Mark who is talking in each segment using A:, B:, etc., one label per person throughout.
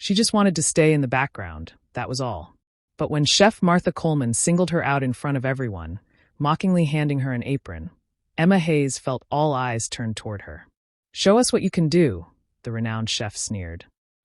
A: She just wanted to stay in the background, that was all. But when Chef Martha Coleman singled her out in front of everyone, mockingly handing her an apron, Emma Hayes felt all eyes turned toward her. "Show us what you can do," the renowned chef sneered.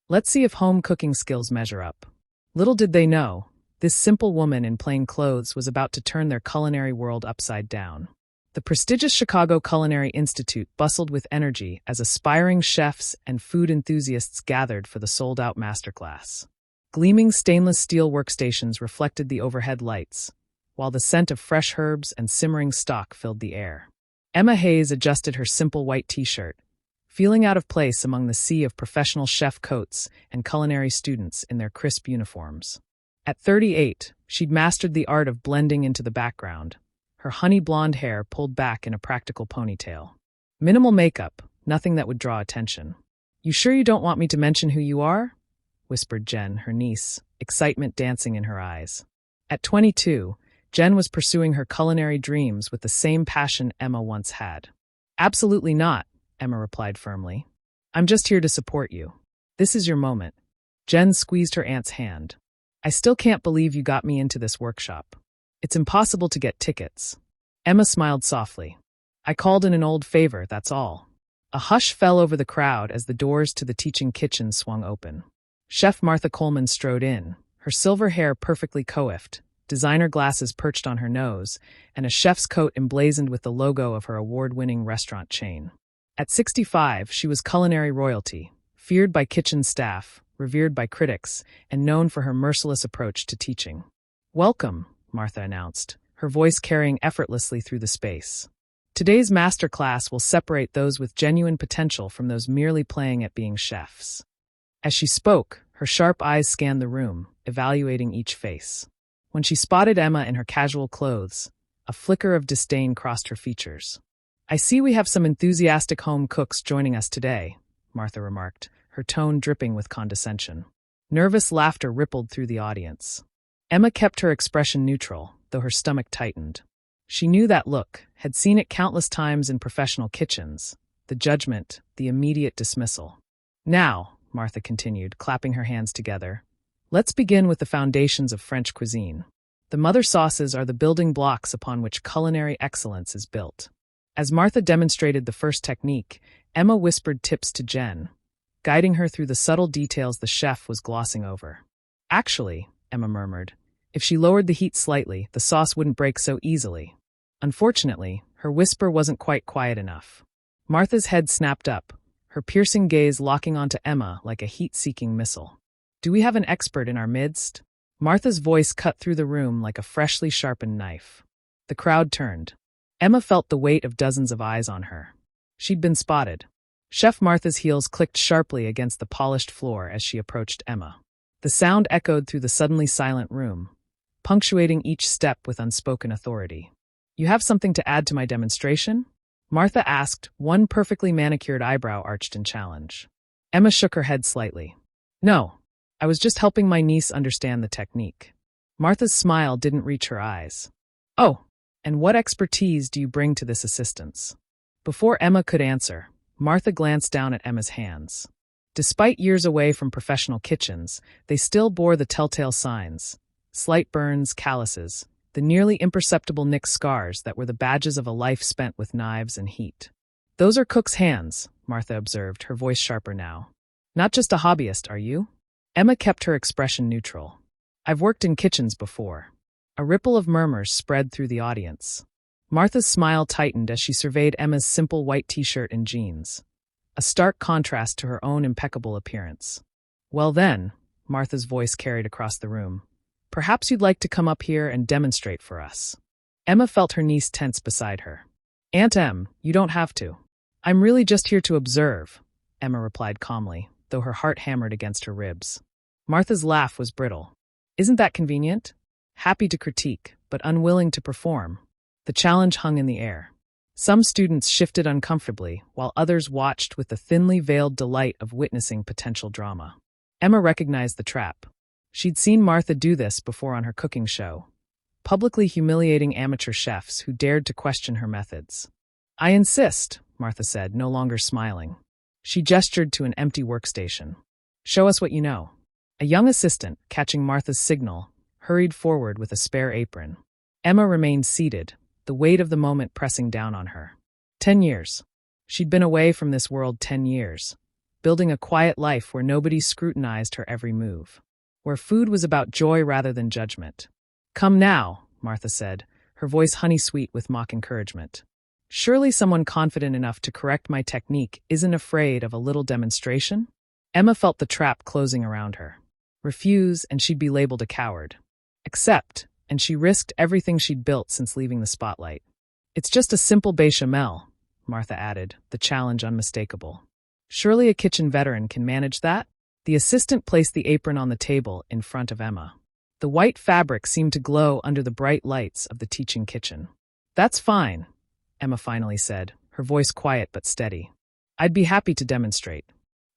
A: "Let's see if home cooking skills measure up." Little did they know, this simple woman in plain clothes was about to turn their culinary world upside down. The prestigious Chicago Culinary Institute bustled with energy as aspiring chefs and food enthusiasts gathered for the sold-out masterclass. Gleaming stainless steel workstations reflected the overhead lights, while the scent of fresh herbs and simmering stock filled the air. Emma Hayes adjusted her simple white t-shirt, feeling out of place among the sea of professional chef coats and culinary students in their crisp uniforms. At 38, she'd mastered the art of blending into the background, her honey blonde hair pulled back in a practical ponytail. Minimal makeup, nothing that would draw attention. "You sure you don't want me to mention who you are?" whispered Jen, her niece, excitement dancing in her eyes. At 22, Jen was pursuing her culinary dreams with the same passion Emma once had. "Absolutely not," Emma replied firmly. "I'm just here to support you. This is your moment." Jen squeezed her aunt's hand. "I still can't believe you got me into this workshop. It's impossible to get tickets." Emma smiled softly. "I called in an old favor, that's all." A hush fell over the crowd as the doors to the teaching kitchen swung open. Chef Martha Coleman strode in, her silver hair perfectly coiffed, designer glasses perched on her nose, and a chef's coat emblazoned with the logo of her award-winning restaurant chain. At 65, she was culinary royalty, feared by kitchen staff, revered by critics, and known for her merciless approach to teaching. "Welcome," Martha announced, her voice carrying effortlessly through the space. "Today's masterclass will separate those with genuine potential from those merely playing at being chefs." As she spoke, her sharp eyes scanned the room, evaluating each face. When she spotted Emma in her casual clothes, a flicker of disdain crossed her features. "I see we have some enthusiastic home cooks joining us today," Martha remarked, her tone dripping with condescension. Nervous laughter rippled through the audience. Emma kept her expression neutral, though her stomach tightened. She knew that look, had seen it countless times in professional kitchens, the judgment, the immediate dismissal. "Now," Martha continued, clapping her hands together, "let's begin with the foundations of French cuisine. The mother sauces are the building blocks upon which culinary excellence is built." As Martha demonstrated the first technique, Emma whispered tips to Jen, guiding her through the subtle details the chef was glossing over. "Actually," Emma murmured, "if she lowered the heat slightly, the sauce wouldn't break so easily." Unfortunately, her whisper wasn't quite quiet enough. Martha's head snapped up, her piercing gaze locking onto Emma like a heat-seeking missile. "Do we have an expert in our midst?" Martha's voice cut through the room like a freshly sharpened knife. The crowd turned. Emma felt the weight of dozens of eyes on her. She'd been spotted. Chef Martha's heels clicked sharply against the polished floor as she approached Emma. The sound echoed through the suddenly silent room, punctuating each step with unspoken authority. "You have something to add to my demonstration?" Martha asked, one perfectly manicured eyebrow arched in challenge. Emma shook her head slightly. "No, I was just helping my niece understand the technique." Martha's smile didn't reach her eyes. "Oh, and what expertise do you bring to this assistance?" Before Emma could answer, Martha glanced down at Emma's hands. Despite years away from professional kitchens, they still bore the telltale signs: slight burns, calluses, the nearly imperceptible nick scars that were the badges of a life spent with knives and heat. "Those are cook's hands," Martha observed, her voice sharper now. "Not just a hobbyist, are you?" Emma kept her expression neutral. "I've worked in kitchens before." A ripple of murmurs spread through the audience. Martha's smile tightened as she surveyed Emma's simple white t-shirt and jeans, a stark contrast to her own impeccable appearance. "Well then," Martha's voice carried across the room, "perhaps you'd like to come up here and demonstrate for us." Emma felt her niece tense beside her. "Aunt Em, you don't have to." "I'm really just here to observe," Emma replied calmly, though her heart hammered against her ribs. Martha's laugh was brittle. "Isn't that convenient? Happy to critique, but unwilling to perform." The challenge hung in the air. Some students shifted uncomfortably, while others watched with the thinly veiled delight of witnessing potential drama. Emma recognized the trap. She'd seen Martha do this before on her cooking show, publicly humiliating amateur chefs who dared to question her methods. "I insist," Martha said, no longer smiling. She gestured to an empty workstation. "Show us what you know." A young assistant, catching Martha's signal, hurried forward with a spare apron. Emma remained seated, the weight of the moment pressing down on her. 10 years. She'd been away from this world 10 years, building a quiet life where nobody scrutinized her every move, where food was about joy rather than judgment. "Come now," Martha said, her voice honey-sweet with mock encouragement. "Surely someone confident enough to correct my technique isn't afraid of a little demonstration?" Emma felt the trap closing around her. Refuse, and she'd be labeled a coward. Accept, and she risked everything she'd built since leaving the spotlight. "It's just a simple bechamel," Martha added, the challenge unmistakable. "Surely a kitchen veteran can manage that?" The assistant placed the apron on the table in front of Emma. The white fabric seemed to glow under the bright lights of the teaching kitchen. "That's fine," Emma finally said, her voice quiet but steady. "I'd be happy to demonstrate."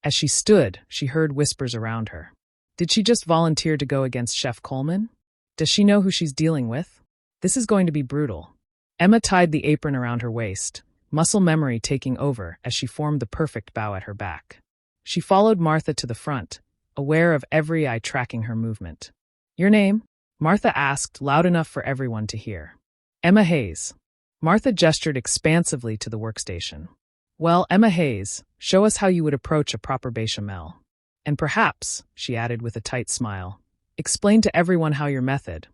A: As she stood, she heard whispers around her. Did she just volunteer to go against Chef Coleman? Does she know who she's dealing with? This is going to be brutal. Emma tied the apron around her waist, muscle memory taking over as she formed the perfect bow at her back. She followed Martha to the front, aware of every eye tracking her movement. "Your name?" Martha asked, loud enough for everyone to hear. "Emma Hayes." Martha gestured expansively to the workstation. "Well, Emma Hayes, show us how you would approach a proper bechamel. And perhaps," she added with a tight smile, "explain to everyone how your method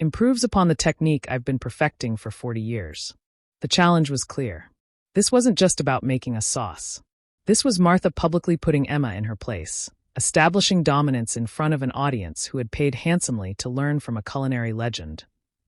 A: improves upon the technique I've been perfecting for 40 years. The challenge was clear. This wasn't just about making a sauce. This was Martha publicly putting Emma in her place, establishing dominance in front of an audience who had paid handsomely to learn from a culinary legend,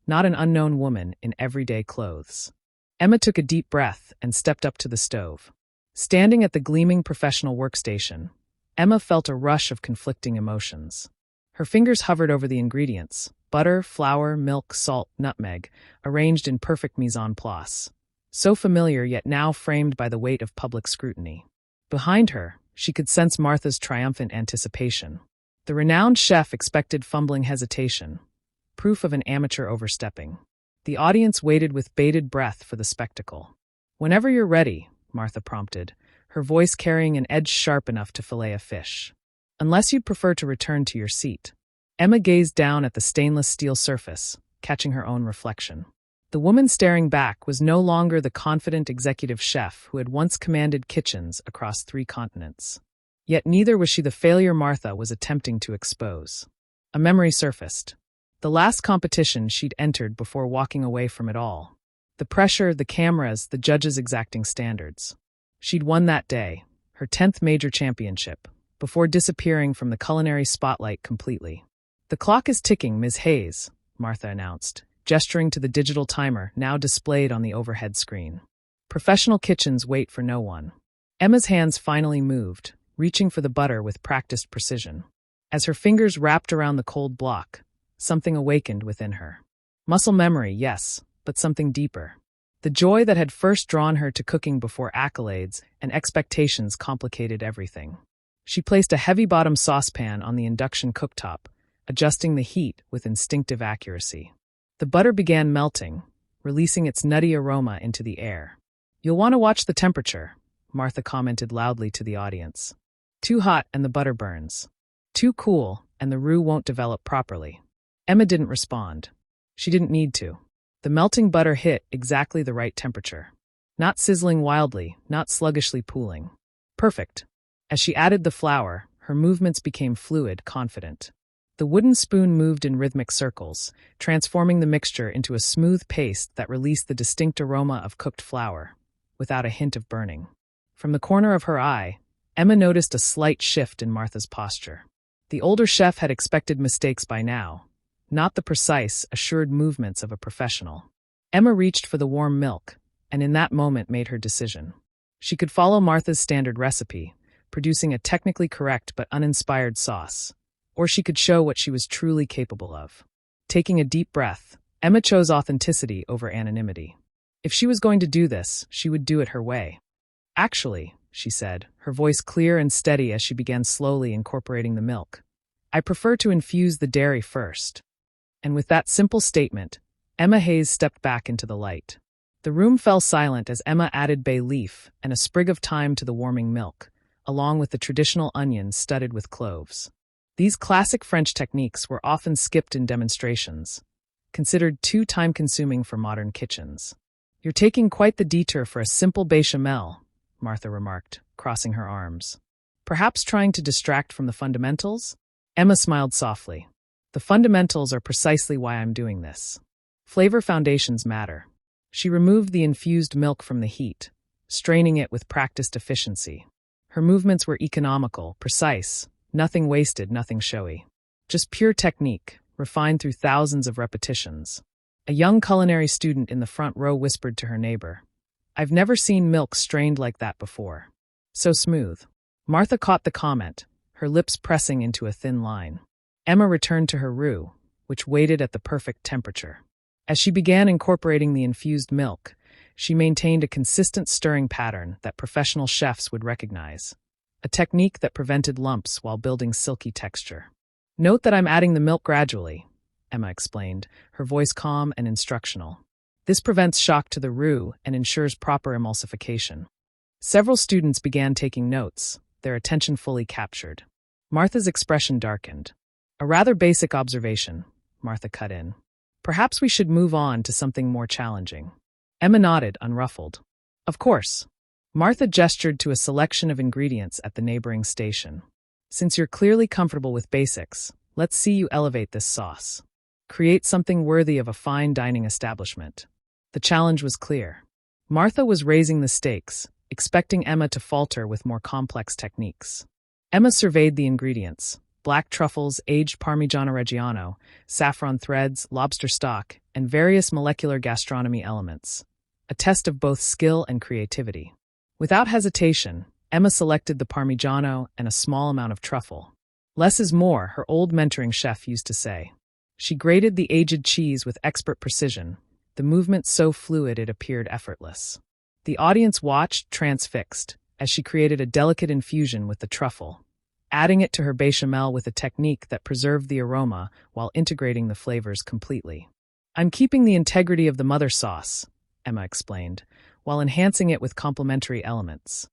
A: not an unknown woman in everyday clothes. Emma took a deep breath and stepped up to the stove. Standing at the gleaming professional workstation, Emma felt a rush of conflicting emotions. Her fingers hovered over the ingredients: butter, flour, milk, salt, nutmeg, arranged in perfect mise en place. So familiar, yet now framed by the weight of public scrutiny. Behind her, she could sense Martha's triumphant anticipation. The renowned chef expected fumbling hesitation, proof of an amateur overstepping. The audience waited with bated breath for the spectacle. "Whenever you're ready," Martha prompted, her voice carrying an edge sharp enough to fillet a fish. "Unless you'd prefer to return to your seat." Emma gazed down at the stainless steel surface, catching her own reflection. The woman staring back was no longer the confident executive chef who had once commanded kitchens across 3 continents. Yet neither was she the failure Martha was attempting to expose. A memory surfaced. The last competition she'd entered before walking away from it all. The pressure, the cameras, the judges' exacting standards. She'd won that day, her 10th major championship, before disappearing from the culinary spotlight completely. "The clock is ticking, Ms. Hayes," Martha announced, gesturing to the digital timer now displayed on the overhead screen. "Professional kitchens wait for no one." Emma's hands finally moved, reaching for the butter with practiced precision. As her fingers wrapped around the cold block, something awakened within her. Muscle memory, yes, but something deeper. The joy that had first drawn her to cooking before accolades and expectations complicated everything. She placed a heavy-bottom saucepan on the induction cooktop, adjusting the heat with instinctive accuracy. The butter began melting, releasing its nutty aroma into the air. "You'll want to watch the temperature," Martha commented loudly to the audience. "Too hot and the butter burns. Too cool and the roux won't develop properly." Emma didn't respond. She didn't need to. The melting butter hit exactly the right temperature. Not sizzling wildly, not sluggishly pooling. Perfect. As she added the flour, her movements became fluid, confident. The wooden spoon moved in rhythmic circles, transforming the mixture into a smooth paste that released the distinct aroma of cooked flour, without a hint of burning. From the corner of her eye, Emma noticed a slight shift in Martha's posture. The older chef had expected mistakes by now, not the precise, assured movements of a professional. Emma reached for the warm milk, and in that moment made her decision. She could follow Martha's standard recipe, producing a technically correct but uninspired sauce, or she could show what she was truly capable of. Taking a deep breath, Emma chose authenticity over anonymity. If she was going to do this, she would do it her way. "Actually," she said, her voice clear and steady as she began slowly incorporating the milk, "I prefer to infuse the dairy first." And with that simple statement, Emma Hayes stepped back into the light. The room fell silent as Emma added bay leaf and a sprig of thyme to the warming milk, along with the traditional onions studded with cloves. These classic French techniques were often skipped in demonstrations, considered too time-consuming for modern kitchens. "You're taking quite the detour for a simple bechamel," Martha remarked, crossing her arms. "Perhaps trying to distract from the fundamentals?" Emma smiled softly. "The fundamentals are precisely why I'm doing this. Flavor foundations matter." She removed the infused milk from the heat, straining it with practiced efficiency. Her movements were economical, precise, nothing wasted, nothing showy. Just pure technique, refined through thousands of repetitions. A young culinary student in the front row whispered to her neighbor, "I've never seen milk strained like that before. So smooth." Martha caught the comment, her lips pressing into a thin line. Emma returned to her roux, which waited at the perfect temperature. As she began incorporating the infused milk, she maintained a consistent stirring pattern that professional chefs would recognize, a technique that prevented lumps while building silky texture. "Note that I'm adding the milk gradually," Emma explained, her voice calm and instructional. "This prevents shock to the roux and ensures proper emulsification." Several students began taking notes, their attention fully captured. Martha's expression darkened. "A rather basic observation," Martha cut in. "Perhaps we should move on to something more challenging." Emma nodded, unruffled. "Of course." Martha gestured to a selection of ingredients at the neighboring station. "Since you're clearly comfortable with basics, let's see you elevate this sauce. Create something worthy of a fine dining establishment." The challenge was clear. Martha was raising the stakes, expecting Emma to falter with more complex techniques. Emma surveyed the ingredients: black truffles, aged Parmigiano Reggiano, saffron threads, lobster stock, and various molecular gastronomy elements, a test of both skill and creativity. Without hesitation, Emma selected the Parmigiano and a small amount of truffle. "Less is more," her old mentoring chef used to say. She grated the aged cheese with expert precision, the movement so fluid it appeared effortless. The audience watched, transfixed, as she created a delicate infusion with the truffle, adding it to her bechamel with a technique that preserved the aroma while integrating the flavors completely. "I'm keeping the integrity of the mother sauce," Emma explained, while enhancing it with complementary elements.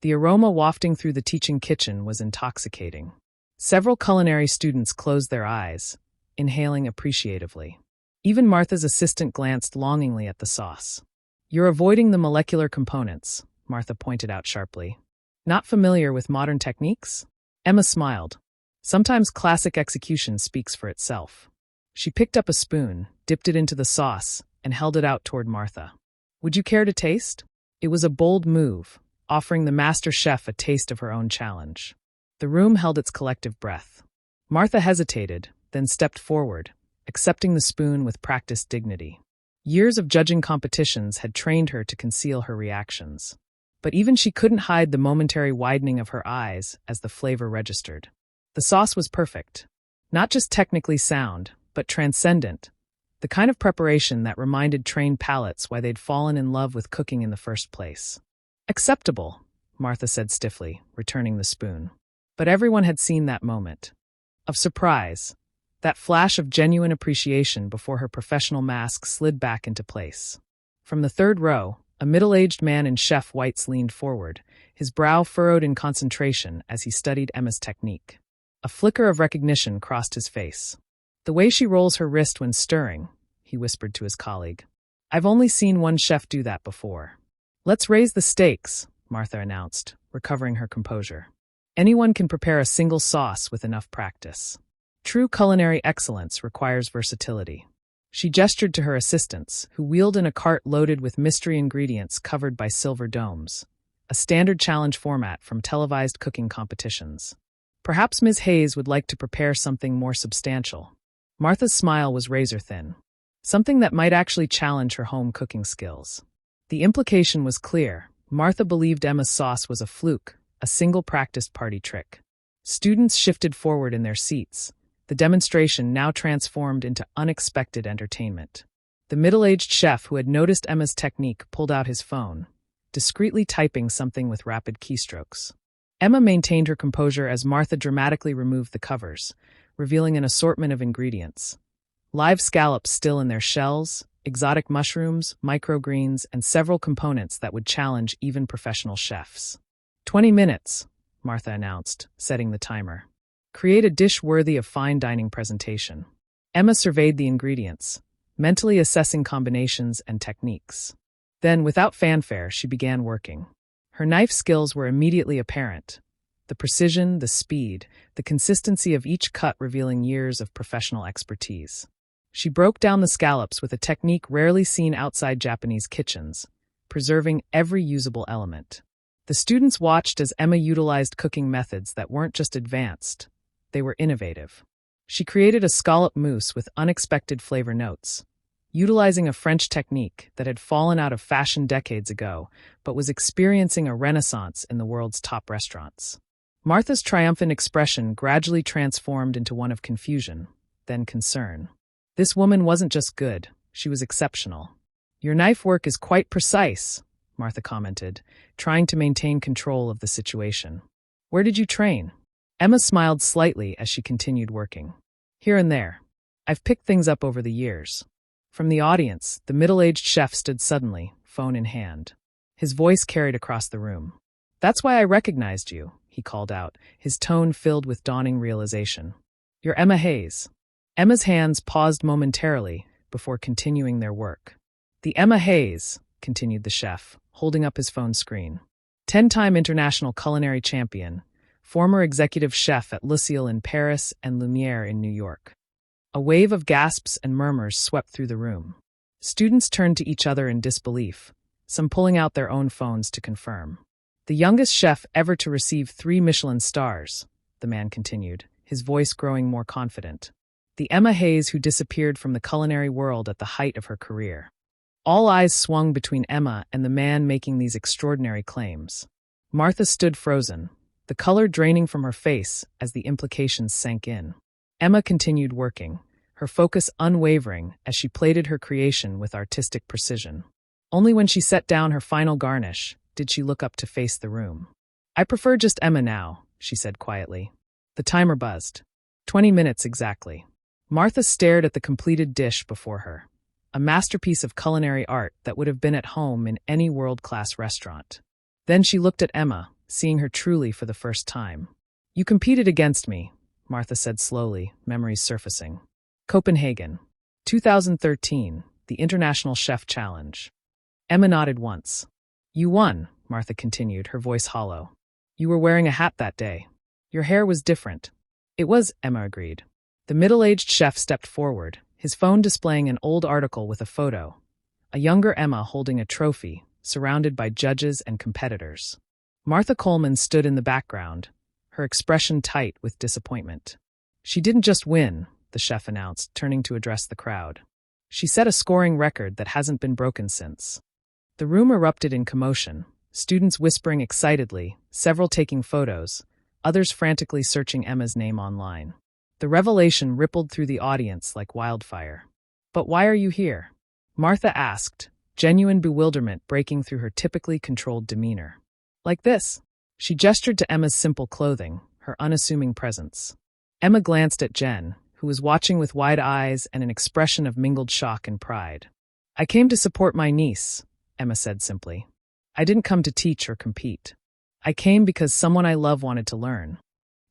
A: The aroma wafting through the teaching kitchen was intoxicating. Several culinary students closed their eyes, inhaling appreciatively. Even Martha's assistant glanced longingly at the sauce. "You're avoiding the molecular components," Martha pointed out sharply. "Not familiar with modern techniques?" Emma smiled. "Sometimes classic execution speaks for itself." She picked up a spoon, dipped it into the sauce, and held it out toward Martha. "Would you care to taste?" It was a bold move, offering the master chef a taste of her own challenge. The room held its collective breath. Martha hesitated, then stepped forward, accepting the spoon with practiced dignity. Years of judging competitions had trained her to conceal her reactions. But even she couldn't hide the momentary widening of her eyes as the flavor registered. The sauce was perfect. Not just technically sound, but transcendent. The kind of preparation that reminded trained palates why they'd fallen in love with cooking in the first place. "Acceptable," Martha said stiffly, returning the spoon. But everyone had seen that moment of surprise, that flash of genuine appreciation before her professional mask slid back into place. From the third row, a middle-aged man in chef whites leaned forward, his brow furrowed in concentration as he studied Emma's technique. A flicker of recognition crossed his face. "The way she rolls her wrist when stirring," he whispered to his colleague. "I've only seen one chef do that before." "Let's raise the stakes," Martha announced, recovering her composure. "Anyone can prepare a single sauce with enough practice. True culinary excellence requires versatility." She gestured to her assistants, who wheeled in a cart loaded with mystery ingredients covered by silver domes, a standard challenge format from televised cooking competitions. "Perhaps Ms. Hayes would like to prepare something more substantial." Martha's smile was razor-thin. Something that might actually challenge her home cooking skills. The implication was clear. Martha believed Emma's sauce was a fluke, a single practiced party trick. Students shifted forward in their seats, the demonstration now transformed into unexpected entertainment. The middle-aged chef who had noticed Emma's technique pulled out his phone, discreetly typing something with rapid keystrokes. Emma maintained her composure as Martha dramatically removed the covers, revealing an assortment of ingredients. Live scallops still in their shells, exotic mushrooms, microgreens, and several components that would challenge even professional chefs. 20 minutes, Martha announced, setting the timer. Create a dish worthy of fine dining presentation. Emma surveyed the ingredients, mentally assessing combinations and techniques. Then, without fanfare, she began working. Her knife skills were immediately apparent. The precision, the speed, the consistency of each cut revealing years of professional expertise. She broke down the scallops with a technique rarely seen outside Japanese kitchens, preserving every usable element. The students watched as Emma utilized cooking methods that weren't just advanced, they were innovative. She created a scallop mousse with unexpected flavor notes, utilizing a French technique that had fallen out of fashion decades ago but was experiencing a renaissance in the world's top restaurants. Martha's triumphant expression gradually transformed into one of confusion, then concern. This woman wasn't just good, she was exceptional. "Your knife work is quite precise," Martha commented, trying to maintain control of the situation. "Where did you train?" Emma smiled slightly as she continued working. "Here and there. I've picked things up over the years." From the audience, the middle-aged chef stood suddenly, phone in hand. His voice carried across the room. "That's why I recognized you," he called out, his tone filled with dawning realization. "You're Emma Hayes." Emma's hands paused momentarily before continuing their work. "The Emma Hayes," continued the chef, holding up his phone screen. 10-time international culinary champion, former executive chef at Lucille in Paris and Lumiere in New York. A wave of gasps and murmurs swept through the room. Students turned to each other in disbelief, some pulling out their own phones to confirm. "The youngest chef ever to receive 3 Michelin stars," the man continued, his voice growing more confident. "The Emma Hayes who disappeared from the culinary world at the height of her career." All eyes swung between Emma and the man making these extraordinary claims. Martha stood frozen, the color draining from her face as the implications sank in. Emma continued working, her focus unwavering as she plated her creation with artistic precision. Only when she set down her final garnish did she look up to face the room. "I prefer just Emma now," she said quietly. The timer buzzed. 20 minutes exactly. Martha stared at the completed dish before her, a masterpiece of culinary art that would have been at home in any world-class restaurant. Then she looked at Emma, seeing her truly for the first time. "You competed against me," Martha said slowly, memories surfacing. "Copenhagen, 2013, the International Chef Challenge." Emma nodded once. "You won," Martha continued, her voice hollow. "You were wearing a hat that day. Your hair was different." "It was," Emma agreed. The middle-aged chef stepped forward, his phone displaying an old article with a photo. A younger Emma holding a trophy, surrounded by judges and competitors. Martha Coleman stood in the background, her expression tight with disappointment. "She didn't just win," the chef announced, turning to address the crowd. "She set a scoring record that hasn't been broken since." The room erupted in commotion, students whispering excitedly, several taking photos, others frantically searching Emma's name online. The revelation rippled through the audience like wildfire. "But why are you here?" Martha asked, genuine bewilderment breaking through her typically controlled demeanor. "Like this." She gestured to Emma's simple clothing, her unassuming presence. Emma glanced at Jen, who was watching with wide eyes and an expression of mingled shock and pride. "I came to support my niece," Emma said simply. "I didn't come to teach or compete. I came because someone I love wanted to learn."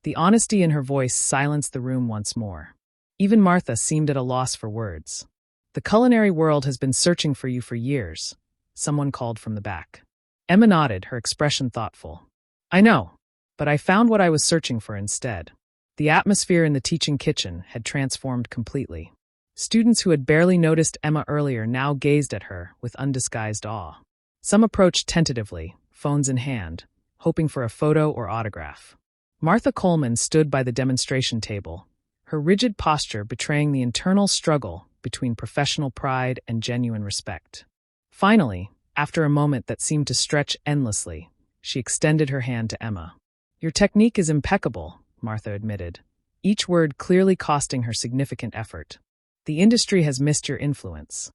A: The honesty in her voice silenced the room once more. Even Martha seemed at a loss for words. "The culinary world has been searching for you for years," someone called from the back. Emma nodded, her expression thoughtful. "I know, but I found what I was searching for instead." The atmosphere in the teaching kitchen had transformed completely. Students who had barely noticed Emma earlier now gazed at her with undisguised awe. Some approached tentatively, phones in hand, hoping for a photo or autograph. Martha Coleman stood by the demonstration table, her rigid posture betraying the internal struggle between professional pride and genuine respect. Finally, after a moment that seemed to stretch endlessly, she extended her hand to Emma. "Your technique is impeccable," Martha admitted, each word clearly costing her significant effort. "The industry has missed your influence."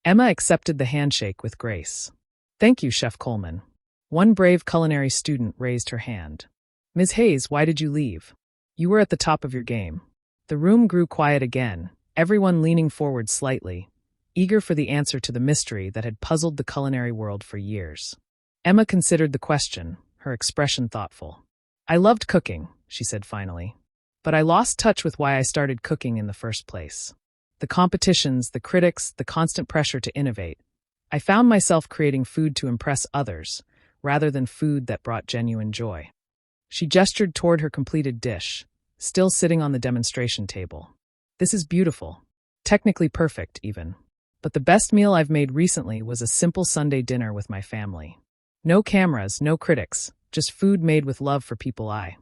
A: Emma accepted the handshake with grace. "Thank you, Chef Coleman." One brave culinary student raised her hand. "Ms. Hayes, why did you leave? You were at the top of your game." The room grew quiet again, everyone leaning forward slightly, eager for the answer to the mystery that had puzzled the culinary world for years. Emma considered the question, her expression thoughtful. "I loved cooking," she said finally. But I lost touch with why I started cooking in the first place. The competitions, the critics, the constant pressure to innovate. I found myself creating food to impress others, rather than food that brought genuine joy. She gestured toward her completed dish, still sitting on the demonstration table. This is beautiful. Technically perfect, even. But the best meal I've made recently was a simple Sunday dinner with my family. No cameras, no critics, just food made with love for people I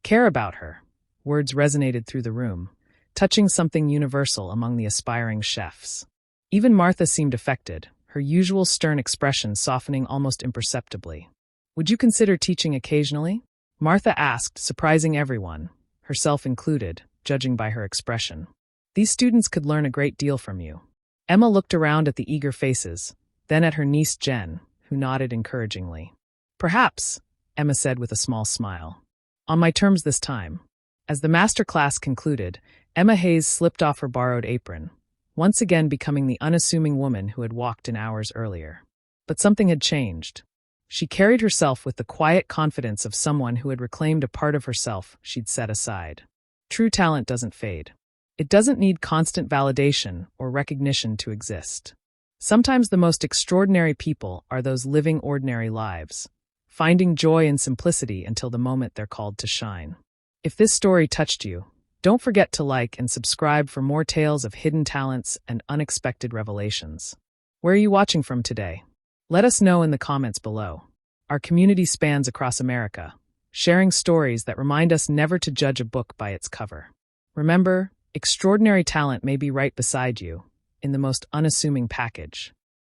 A: care about. Her words resonated through the room, touching something universal among the aspiring chefs. Even Martha seemed affected, her usual stern expression softening almost imperceptibly. Would you consider teaching occasionally? Martha asked, surprising everyone, herself included, judging by her expression. These students could learn a great deal from you. Emma looked around at the eager faces, then at her niece Jen, who nodded encouragingly. Perhaps, Emma said with a small smile. On my terms this time. As the master class concluded, Emma Hayes slipped off her borrowed apron, once again becoming the unassuming woman who had walked in hours earlier. But something had changed. She carried herself with the quiet confidence of someone who had reclaimed a part of herself she'd set aside. True talent doesn't fade. It doesn't need constant validation or recognition to exist. Sometimes the most extraordinary people are those living ordinary lives, finding joy in simplicity until the moment they're called to shine. If this story touched you, don't forget to like and subscribe for more tales of hidden talents and unexpected revelations. Where are you watching from today? Let us know in the comments below. Our community spans across America, sharing stories that remind us never to judge a book by its cover. Remember, extraordinary talent may be right beside you, in the most unassuming package.